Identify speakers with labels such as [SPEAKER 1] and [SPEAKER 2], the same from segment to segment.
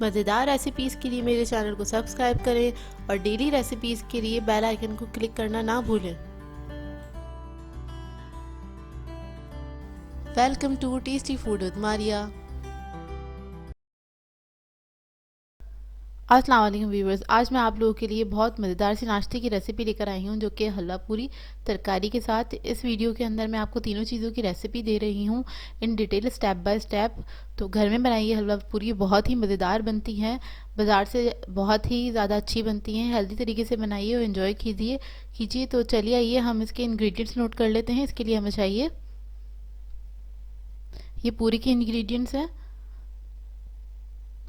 [SPEAKER 1] मज़ेदार रेसिपीज़ के लिए मेरे चैनल को सब्सक्राइब करें और डेली रेसिपीज़ के लिए बेल आइकन को क्लिक करना ना भूलें। Welcome to tasty food with Maria. अस्सलाम वालेकुम व्यूवर्स, आज मैं आप लोगों के लिए बहुत मज़ेदार सी नाश्ते की रेसिपी लेकर आई हूँ जो कि हलवा पूरी तरकारी के साथ। इस वीडियो के अंदर मैं आपको तीनों चीज़ों की रेसिपी दे रही हूँ in detail, step by step. तो घर में बनाई ये हलवा पूरी बहुत ही मज़ेदार बनती हैं, बाज़ार से बहुत ही ज़्यादा अच्छी बनती हैं। हेल्दी तरीके से बनाइए और इन्जॉय कीजिए। तो चलिए आइए हम इसके इंग्रेडिएंट्स नोट कर लेते हैं। इसके लिए हमें चाहिए ये पूरी के इंग्रेडिएंट्स हैं।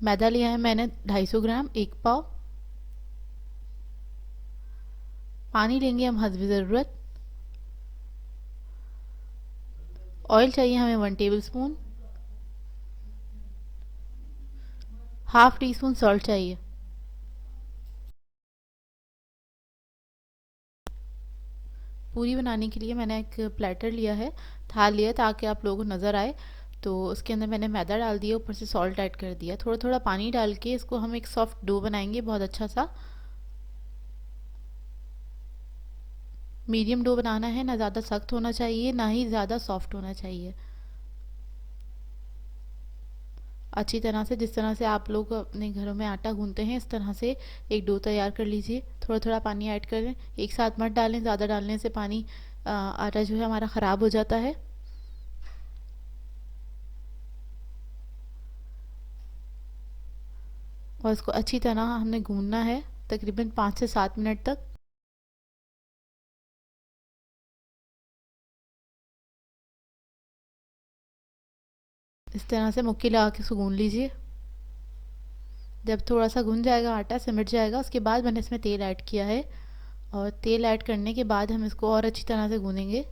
[SPEAKER 1] मैदा लिया है मैंने 250 ग्राम, 1 पाव। पानी लेंगे हम हस्ब ज़रूरत। ऑयल चाहिए हमें 1 table spoon. Half tea spoon salt चाहिए। पूरी बनाने के लिए मैंने एक प्लेटर लिया है, थाल लिया ताकि आप लोगों को नज़र आए। तो उसके अंदर मैंने मैदा डाल दिया, ऊपर से सॉल्ट ऐड कर दिया। थोड़ा थोड़ा पानी डाल के इसको हम एक सॉफ्ट डो बनाएंगे, बहुत अच्छा सा। मीडियम डो बनाना है, ना ज़्यादा सख्त होना चाहिए ना ही ज़्यादा सॉफ्ट होना चाहिए। अच्छी तरह से, जिस तरह से आप लोग अपने घरों में आटा गूंथते हैं, इस तरह से एक डो तैयार कर लीजिए। थोड़ा थोड़ा पानी ऐड करें, एक साथ मत डालें, ज़्यादा डालने से पानी आटा जो है हमारा ख़राब हो जाता है। और इसको अच्छी तरह हमने गूंदना है तकरीबन 5 से 7 मिनट तक। इस तरह से मुक्की लगा के इसको गूंद लीजिए। जब थोड़ा सा गूंद जाएगा, आटा सिमट जाएगा, उसके बाद मैंने इसमें तेल ऐड किया है। और तेल ऐड करने के बाद हम इसको और अच्छी तरह से गूंदेंगे।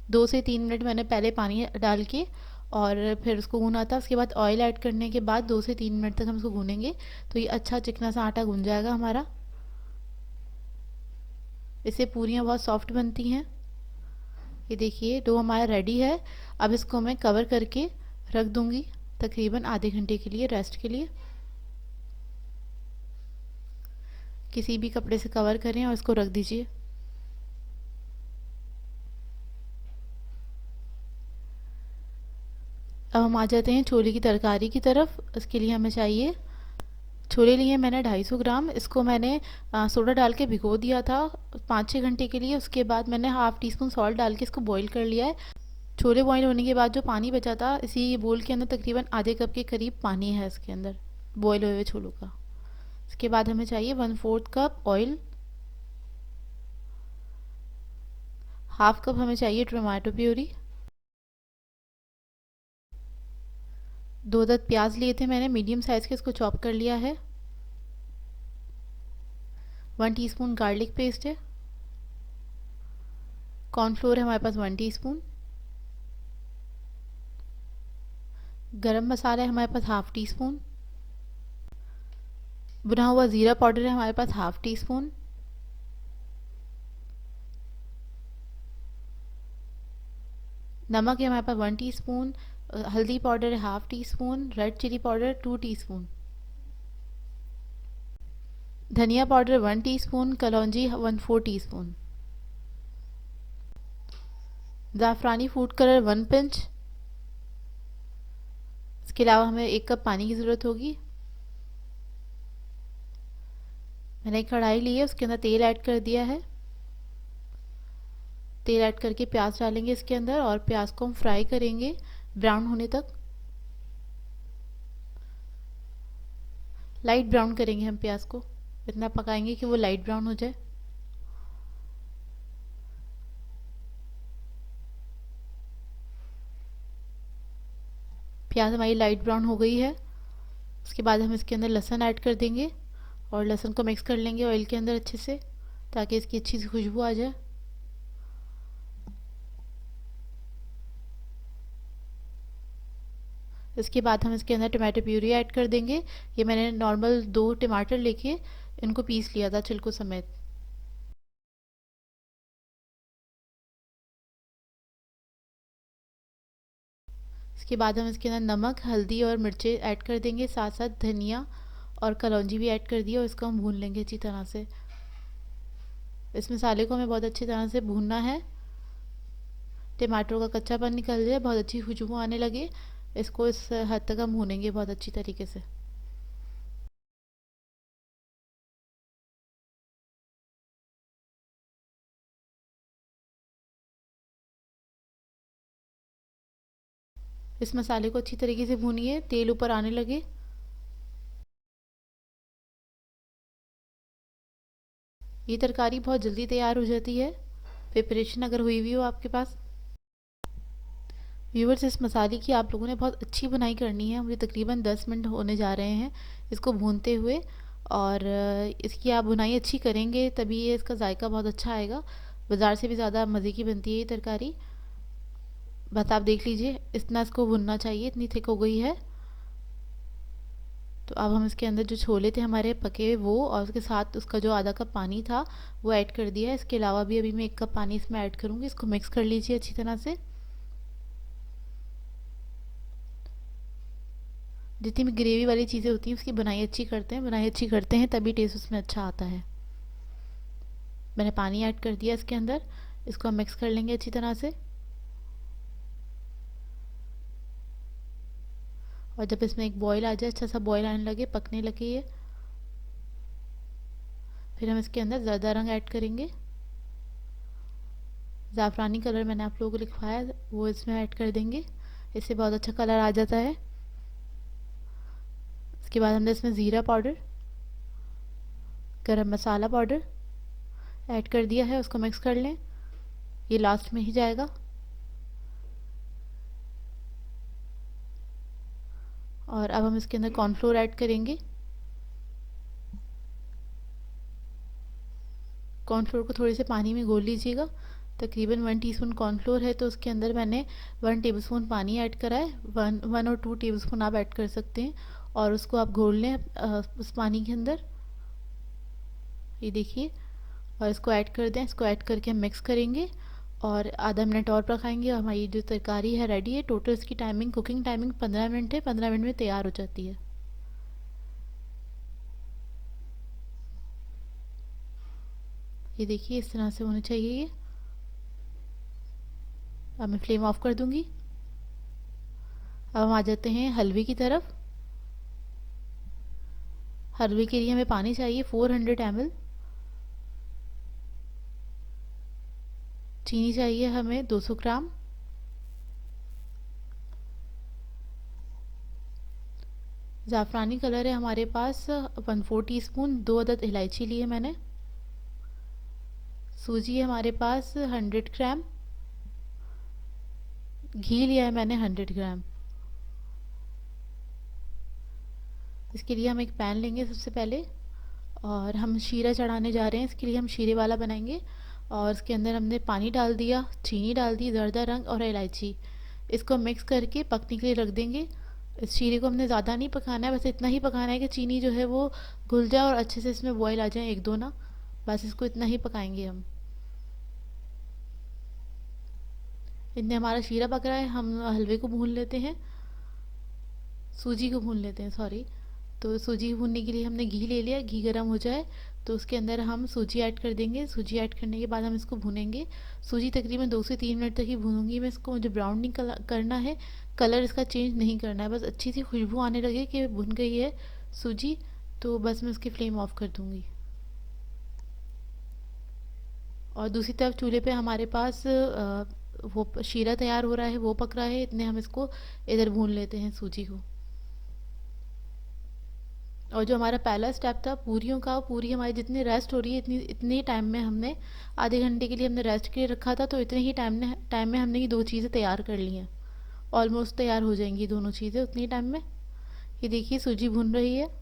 [SPEAKER 1] 2 से 3 मिनट मैंने पहले पानी डाल के और फिर उसको गूना था। उसके बाद ऑयल ऐड करने के बाद 2 से 3 मिनट तक हम इसको गूनेंगे, तो ये अच्छा चिकना सा आटा गूंद जाएगा हमारा। इससे पूरियाँ बहुत सॉफ्ट बनती हैं। ये देखिए डो हमारा रेडी है। अब इसको मैं कवर करके रख दूंगी तकरीबन आधे घंटे के लिए, रेस्ट के लिए। किसी भी कपड़े से कवर करें और इसको रख दीजिए। अब हम आ जाते हैं छोले की तरकारी की तरफ। इसके लिए हमें चाहिए, छोले लिए मैंने 250 ग्राम। इसको मैंने सोडा डाल के भिगो दिया था 5-6 घंटे के लिए। उसके बाद मैंने हाफ टी स्पून सॉल्ट डाल के इसको बॉईल कर लिया है। छोले बॉईल होने के बाद जो पानी बचा था, इसी बोल के अंदर तकरीबन आधे कप के करीब पानी है इसके अंदर, बॉईल हुए हुए छोलों का। इसके बाद हमें चाहिए 1/4 कप ऑयल। हाफ कप हमें चाहिए टमाटो प्यूरी। 2 अदद प्याज लिए थे मैंने मीडियम साइज़ के, इसको चॉप कर लिया है। 1 टीस्पून गार्लिक पेस्ट है। कॉर्नफ्लोर है हमारे पास 1 टीस्पून। गरम मसाला है हमारे पास हाफ टी स्पून। भुना हुआ ज़ीरा पाउडर है हमारे पास हाफ टी स्पून। नमक है हमारे पास 1 टीस्पून। हल्दी पाउडर है half teaspoon. Red chili powder 2 teaspoon. धनिया पाउडर 1 टीस्पून। कलौंजी 1/4 टीस्पून। ज़ाफ़रानी फूड कलर 1 पिंच। इसके अलावा हमें 1 कप पानी की ज़रूरत होगी। मैंने एक कढ़ाई ली है, उसके अंदर तेल ऐड कर दिया है। तेल ऐड करके प्याज डालेंगे इसके अंदर और प्याज को हम फ्राई करेंगे ब्राउन होने तक। लाइट ब्राउन करेंगे हम प्याज को, इतना पकाएंगे कि वो लाइट ब्राउन हो जाए। प्याज हमारी लाइट ब्राउन हो गई है। उसके बाद हम इसके अंदर लहसुन ऐड कर देंगे और लहसुन को मिक्स कर लेंगे ऑयल के अंदर अच्छे से, ताकि इसकी अच्छी सी खुशबू आ जाए। इसके बाद हम इसके अंदर टमाटो प्यूरी ऐड कर देंगे। ये मैंने नॉर्मल 2 टमाटर लेके इनको पीस लिया था छिलकों समेत। इसके बाद हम इसके अंदर नमक, हल्दी और मिर्चें ऐड कर देंगे, साथ साथ धनिया और कलौंजी भी ऐड कर दिया और इसको हम भून लेंगे अच्छी तरह से। इस मसाले को हमें बहुत अच्छी तरह से भूनना है। टमाटरों का कच्चापन निकल जाए, बहुत अच्छी खुशबू आने लगे, इसको इस हद तक हम भूनेंगे बहुत अच्छी तरीके से। इस मसाले को अच्छी तरीके से भूनिए, तेल ऊपर आने लगे। ये तरकारी बहुत जल्दी तैयार हो जाती है, प्रिपरेशन अगर हुई हुई हो आपके पास। व्यूवर्स, इस मसाले की आप लोगों ने बहुत अच्छी बुनाई करनी है। मुझे तकरीबन 10 मिनट होने जा रहे हैं इसको भूनते हुए, और इसकी आप बुनाई अच्छी करेंगे तभी ये इसका जायका बहुत अच्छा आएगा। बाज़ार से भी ज़्यादा मज़े की बनती है ये तरकारी। बस आप देख लीजिए, इतना इसको भुनना चाहिए, इतनी थिक हो गई है। तो अब हम इसके अंदर जो छोले थे हमारे पके हुए वो, और उसके साथ उसका जो आधा कप पानी था वो ऐड कर दिया है। इसके अलावा भी अभी मैं 1 कप पानी इसमें ऐड करूँगी। इसको मिक्स कर लीजिए अच्छी तरह से। जितनी भी ग्रेवी वाली चीज़ें होती हैं उसकी बनाई अच्छी करते हैं, बनाई अच्छी करते हैं तभी टेस्ट उसमें अच्छा आता है। मैंने पानी ऐड कर दिया इसके अंदर, इसको हम मिक्स कर लेंगे अच्छी तरह से। और जब इसमें एक बॉईल आ जाए, अच्छा सा बॉईल आने लगे, पकने लगे ये, फिर हम इसके अंदर ज़र्दा रंग ऐड करेंगे। ज़ाफ़रानी कलर मैंने आप लोगों को लिखवाया वो इसमें ऐड कर देंगे, इससे बहुत अच्छा कलर आ जाता है। इसके बाद हमने इसमें ज़ीरा पाउडर, गरम मसाला पाउडर ऐड कर दिया है, उसको मिक्स कर लें, ये लास्ट में ही जाएगा। और अब हम इसके अंदर कॉर्नफ्लोर ऐड करेंगे। कॉर्नफ्लोर को थोड़े से पानी में घोल लीजिएगा। तकरीबन 1 टीस्पून कॉर्नफ्लोर है तो उसके अंदर मैंने 1 टेबलस्पून पानी ऐड करा है। 1 और 2 टेबलस्पून आप ऐड कर सकते हैं, और उसको आप घोल लें उस पानी के अंदर, ये देखिए। और इसको ऐड कर दें, इसको ऐड करके हम मिक्स करेंगे और आधा मिनट और पकाएंगे। हमारी जो तरकारी है रेडी है। टोटल इसकी टाइमिंग, कुकिंग टाइमिंग 15 मिनट है। 15 मिनट में तैयार हो जाती है। ये देखिए, इस तरह से होनी चाहिए ये। अब मैं फ्लेम ऑफ कर दूंगी। अब हम आ जाते हैं हलवे की तरफ। हलवे के लिए हमें पानी चाहिए 400 ml। चीनी चाहिए हमें 200 ग्राम। ज़ाफ़रानी कलर है हमारे पास 1/4 टीस्पून। 2 अदद इलायची लिए मैंने। सूजी है हमारे पास 100 ग्राम। घी लिया है मैंने 100 ग्राम। इसके लिए हम एक पैन लेंगे सबसे पहले, और हम शीरा चढ़ाने जा रहे हैं। इसके लिए हम शीरे वाला बनाएंगे, और इसके अंदर हमने पानी डाल दिया, चीनी डाल दी, ज़र्दा रंग और इलायची। इसको मिक्स करके पकने के लिए रख देंगे। इस शीरे को हमने ज़्यादा नहीं पकाना है, बस इतना ही पकाना है कि चीनी जो है वो घुल जाए और अच्छे से इसमें बॉयल आ जाए, एक दो ना, बस इसको इतना ही पकाएंगे हम। इतने हमारा शीरा पक रहा है, हम हलवे को भून लेते हैं, सूजी को भून लेते हैं, सॉरी। तो सूजी भूनने के लिए हमने घी ले लिया। घी गर्म हो जाए तो उसके अंदर हम सूजी ऐड कर देंगे। सूजी ऐड करने के बाद हम इसको भूनेंगे। सूजी तकरीबन 2 से 3 मिनट तक ही भूनूंगी मैं इसको। मुझे ब्राउन नहीं करना है, कलर इसका चेंज नहीं करना है, बस अच्छी सी खुशबू आने लगे कि भुन गई है सूजी, तो बस मैं उसकी फ्लेम ऑफ कर दूंगी। और दूसरी तरफ चूल्हे पे हमारे पास वो शीरा तैयार हो रहा है, वो पक रहा है। इतने हम इसको इधर भून लेते हैं सूजी को। और जो हमारा पहला स्टेप था पूरियों का, पूरी हमारी जितनी रेस्ट हो रही है, इतनी इतने टाइम में हमने, आधे घंटे के लिए हमने रेस्ट के लिए रखा था, तो इतने ही टाइम में हमने ये दो चीज़ें तैयार कर ली हैं। ऑलमोस्ट तैयार हो जाएंगी दोनों चीज़ें उतनी टाइम में। ये देखिए सूजी भून रही है।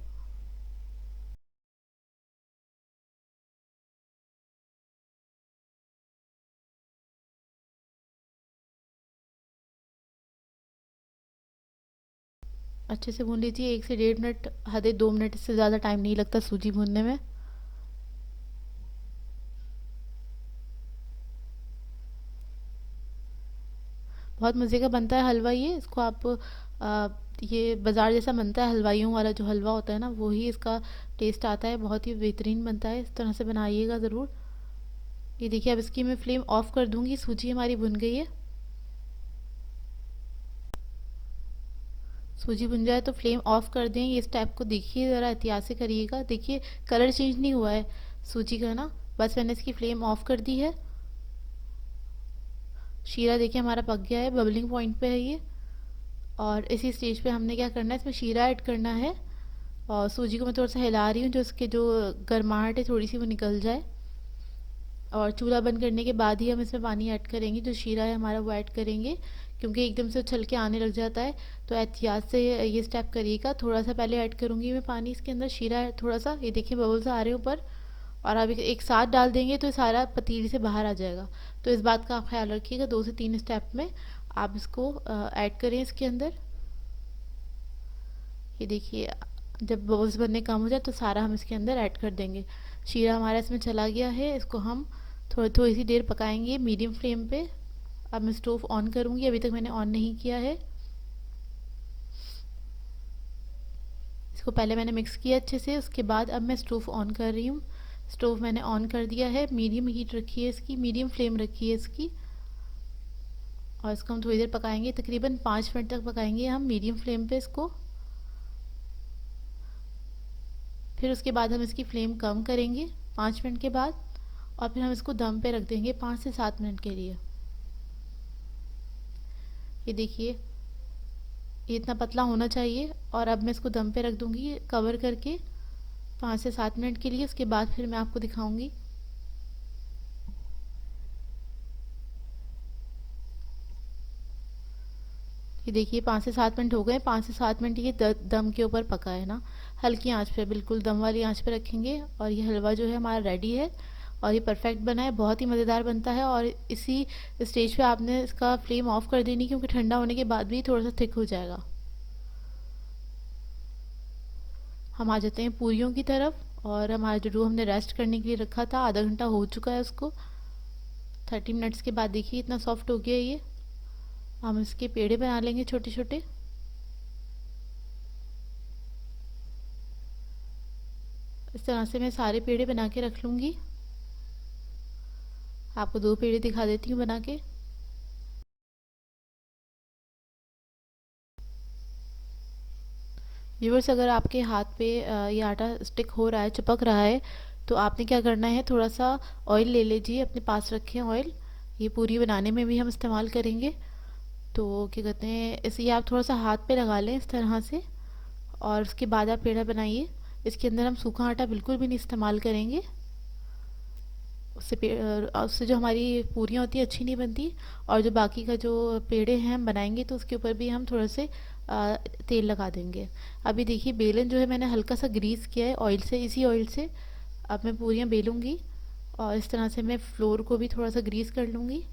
[SPEAKER 1] अच्छे से भून लीजिए, 1 से 1.5 मिनट, आधे 2 मिनट, इससे ज़्यादा टाइम नहीं लगता सूजी भूनने में। बहुत मज़े का बनता है हलवा ये। इसको आप ये बाज़ार जैसा बनता है, हलवाइयों वाला जो हलवा होता है ना, वो ही इसका टेस्ट आता है। बहुत ही बेहतरीन बनता है, इस तरह से बनाइएगा ज़रूर। ये देखिए, अब इसकी मैं फ्लेम ऑफ़ कर दूँगी। सूजी हमारी भुन गई है। सूजी भुन जाए तो फ्लेम ऑफ़ कर दें। ये स्टेप को देखिए, ज़रा एहतियात से करिएगा। देखिए कलर चेंज नहीं हुआ है सूजी का ना, बस मैंने इसकी फ्लेम ऑफ़ कर दी है। शीरा देखिए हमारा पक गया है, बबलिंग पॉइंट पे है ये। और इसी स्टेज पे हमने क्या करना है, इसमें शीरा ऐड करना है। और सूजी को मैं थोड़ा सा हिला रही हूँ, जो इसके जो गर्माहट है थोड़ी सी वो निकल जाए। और चूल्हा बंद करने के बाद ही हम इसमें पानी ऐड करेंगे। जो शीरा है हमारा वो ऐड करेंगे, क्योंकि एकदम से उछल के आने लग जाता है। तो एहतियात से ये स्टेप करिएगा। थोड़ा सा पहले ऐड करूँगी मैं पानी इसके अंदर, शीरा थोड़ा सा। ये देखिए बबल्स आ रहे हैं ऊपर। और अब एक साथ डाल देंगे तो सारा पतीली से बाहर आ जाएगा। तो इस बात का आप ख्याल रखिएगा, 2 से 3 स्टेप में आप इसको ऐड करें इसके अंदर। ये देखिए, जब बबल्स बनने कम हो जाए तो सारा हम इसके अंदर ऐड कर देंगे। शीरा हमारा इसमें चला गया है। इसको हम थोड़ी थोड़ी सी देर पकाएंगे मीडियम फ्लेम पे। अब मैं स्टोव ऑन करूँगी, अभी तक मैंने ऑन नहीं किया है। इसको पहले मैंने मिक्स किया अच्छे से, उसके बाद अब मैं स्टोव ऑन कर रही हूँ। स्टोव मैंने ऑन कर दिया है, मीडियम हीट रखी है इसकी, मीडियम फ्लेम रखी है इसकी। और इसको हम थोड़ी देर पकाएंगे, तकरीबन 5 मिनट तक पकाएंगे हम मीडियम फ्लेम पे इसको। फिर उसके बाद हम इसकी फ्लेम कम करेंगे 5 मिनट के बाद। और फिर हम इसको दम पे रख देंगे 5 से 7 मिनट के लिए। ये देखिए, ये इतना पतला होना चाहिए। और अब मैं इसको दम पे रख दूंगी कवर करके 5 से 7 मिनट के लिए। उसके बाद फिर मैं आपको दिखाऊंगी। ये देखिए 5 से 7 मिनट हो गए। 5 से 7 मिनट ये दम के ऊपर पका है ना, हल्की आंच पे, बिल्कुल दम वाली आंच पे रखेंगे। और ये हलवा जो है हमारा रेडी है। और ये परफेक्ट बना है, बहुत ही मज़ेदार बनता है। और इसी स्टेज पे आपने इसका फ्लेम ऑफ कर देनी, क्योंकि ठंडा होने के बाद भी थोड़ा सा थिक हो जाएगा। हम आ जाते हैं पूरियों की तरफ। और हमारा जो डो हमने रेस्ट करने के लिए रखा था, आधा घंटा हो चुका है उसको। 30 मिनट्स के बाद देखिए इतना सॉफ्ट हो गया ये। हम इसके पेड़े बना लेंगे छोटे छोटे। इस तरह से मैं सारे पेड़े बना के रख लूँगी। आपको 2 पेड़े दिखा देती हूँ बना के। व्यूअर्स, अगर आपके हाथ पे ये आटा स्टिक हो रहा है, चिपक रहा है, तो आपने क्या करना है, थोड़ा सा ऑयल ले लीजिए, अपने पास रखें ऑयल। ये पूरी बनाने में भी हम इस्तेमाल करेंगे। तो क्या कहते हैं, इसे आप थोड़ा सा हाथ पे लगा लें इस तरह से। और उसके बाद आप पेड़ा बनाइए। इसके अंदर हम सूखा आटा बिल्कुल भी नहीं इस्तेमाल करेंगे। उससे जो हमारी पूरियाँ होती हैं अच्छी नहीं बनती। और जो बाकी का जो पेड़े हैं हम बनाएंगे, तो उसके ऊपर भी हम थोड़ा से तेल लगा देंगे। अभी देखिए बेलन जो है मैंने हल्का सा ग्रीस किया है ऑयल से, इसी ऑयल से। अब मैं पूरियाँ बेलूँगी। और इस तरह से मैं फ्लोर को भी थोड़ा सा ग्रीस कर लूँगी।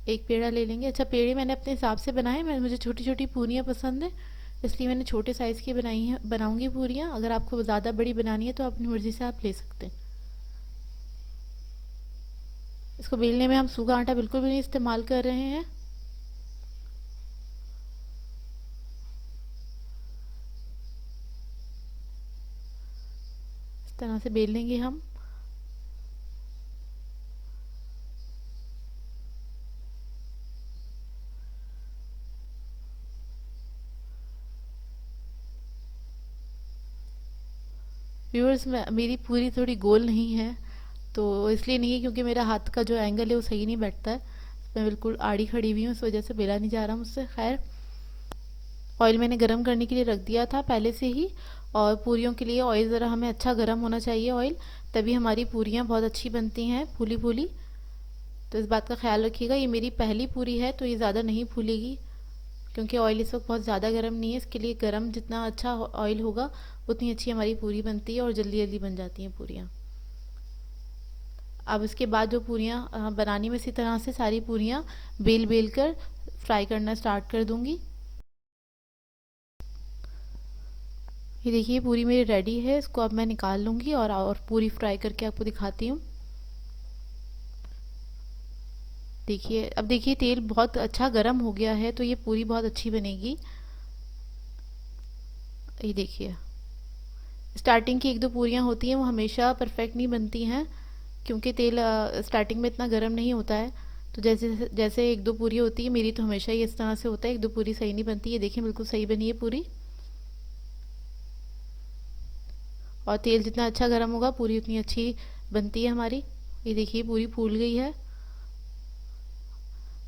[SPEAKER 1] एक पेड़ा ले लेंगे। अच्छा, पेड़े मैंने अपने हिसाब से बनाए, मैं मुझे छोटी छोटी पूरियाँ पसंद है, इसलिए मैंने छोटे साइज़ की बनाई हैं, बनाऊँगी पूरियाँ। अगर आपको ज़्यादा बड़ी बनानी है तो अपनी मर्ज़ी से आप ले सकते हैं। इसको बेलने में हम सूखा आटा बिल्कुल भी नहीं इस्तेमाल कर रहे हैं। इस तरह से बेल लेंगे हम। व्यूअर्स, मेरी पूरी थोड़ी गोल नहीं है, तो इसलिए नहीं है क्योंकि मेरा हाथ का जो एंगल है वो सही नहीं बैठता है। मैं बिल्कुल आड़ी खड़ी हुई हूँ, इस वजह से बेला नहीं जा रहा मुझसे। खैर, ऑयल मैंने गरम करने के लिए रख दिया था पहले से ही। और पूरियों के लिए ऑयल ज़रा हमें अच्छा गरम होना चाहिए ऑयल, तभी हमारी पूरियाँ बहुत अच्छी बनती हैं, फूली फूली। तो इस बात का ख्याल रखिएगा। ये मेरी पहली पूरी है तो ये ज़्यादा नहीं फूलेगी, क्योंकि ऑयल इस वक्त बहुत ज़्यादा गर्म नहीं है। इसके लिए गर्म जितना अच्छा ऑयल होगा उतनी अच्छी हमारी पूरी बनती है और जल्दी जल्दी बन जाती हैं पूरियाँ। अब इसके बाद जो पूरियाँ बनानी, में इसी तरह से सारी पूरियाँ बेल बेल कर फ्राई करना स्टार्ट कर दूँगी। ये देखिए पूरी मेरी रेडी है। इसको अब मैं निकाल लूँगी और पूरी फ्राई करके आपको दिखाती हूँ। देखिए, अब देखिए तेल बहुत अच्छा गर्म हो गया है, तो ये पूरी बहुत अच्छी बनेगी। ये देखिए, स्टार्टिंग की एक दो पूरियाँ होती हैं वो हमेशा परफेक्ट नहीं बनती हैं, क्योंकि तेल स्टार्टिंग में इतना गर्म नहीं होता है। तो जैसे जैसे एक दो पूरी होती है, मेरी तो हमेशा ही इस तरह से होता है, एक दो पूरी सही नहीं बनती। ये देखिए बिल्कुल सही बनी है पूरी। और तेल जितना अच्छा गर्म होगा पूरी उतनी अच्छी बनती है हमारी। ये देखिए पूरी फूल गई है।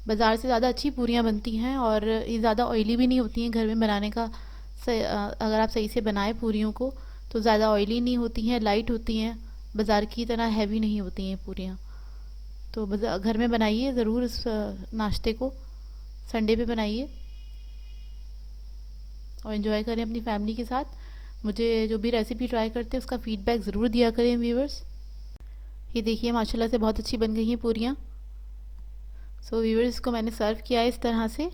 [SPEAKER 1] बाज़ार से ज़्यादा अच्छी पूरियाँ बनती हैं, और ये ज़्यादा ऑयली भी नहीं होती हैं। घर में बनाने का अगर आप सही से बनाएं पूरियों को, तो ज़्यादा ऑयली नहीं होती हैं, लाइट होती हैं। बाज़ार की तरह हैवी नहीं होती हैं पूरियाँ। तो घर में बनाइए ज़रूर इस नाश्ते को, संडे पे बनाइए और एंजॉय करें अपनी फैमिली के साथ। मुझे जो भी रेसिपी ट्राई करते हैं उसका फीडबैक ज़रूर दिया करें व्यूवर्स। ये देखिए माशाल्लाह से बहुत अच्छी बन गई हैं पूरियाँ। सो व्यूवर्स, इसको मैंने सर्व किया है इस तरह से।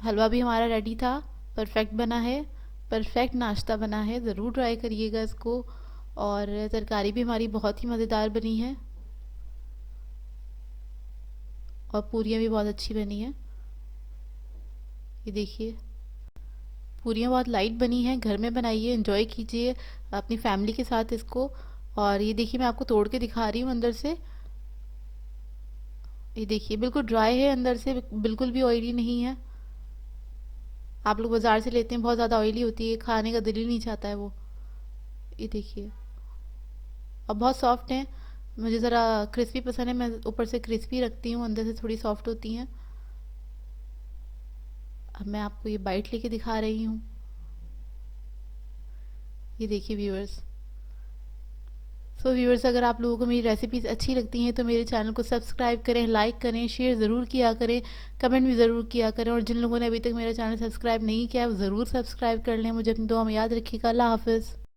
[SPEAKER 1] हलवा भी हमारा रेडी था, परफेक्ट बना है, परफेक्ट नाश्ता बना है, ज़रूर ट्राई करिएगा इसको। और तरकारी भी हमारी बहुत ही मज़ेदार बनी है, और पूरियाँ भी बहुत अच्छी बनी हैं। ये देखिए पूरियाँ बहुत लाइट बनी हैं। घर में बनाइए, एंजॉय कीजिए अपनी फैमिली के साथ इसको। और ये देखिए मैं आपको तोड़ के दिखा रही हूँ अंदर से। ये देखिए बिल्कुल ड्राई है अंदर से, बिल्कुल भी ऑयली नहीं है। आप लोग बाज़ार से लेते हैं, बहुत ज़्यादा ऑयली होती है, खाने का दिल ही नहीं चाहता है वो। ये देखिए, और बहुत सॉफ्ट हैं। मुझे ज़रा क्रिस्पी पसंद है, मैं ऊपर से क्रिस्पी रखती हूँ, अंदर से थोड़ी सॉफ्ट होती हैं। अब मैं आपको ये बाइट लेके दिखा रही हूँ। ये देखिए व्यूअर्स। सो व्यूअर्स, अगर आप लोगों को मेरी रेसिपीज़ अच्छी लगती हैं तो मेरे चैनल को सब्सक्राइब करें, लाइक करें, शेयर ज़रूर किया करें, कमेंट भी ज़रूर किया करें। और जिन लोगों ने अभी तक मेरा चैनल सब्सक्राइब नहीं किया है वो ज़रूर सब्सक्राइब कर लें। मुझे अपनी दुआ में याद रखिएगा। अल्लाह हाफ़िज़।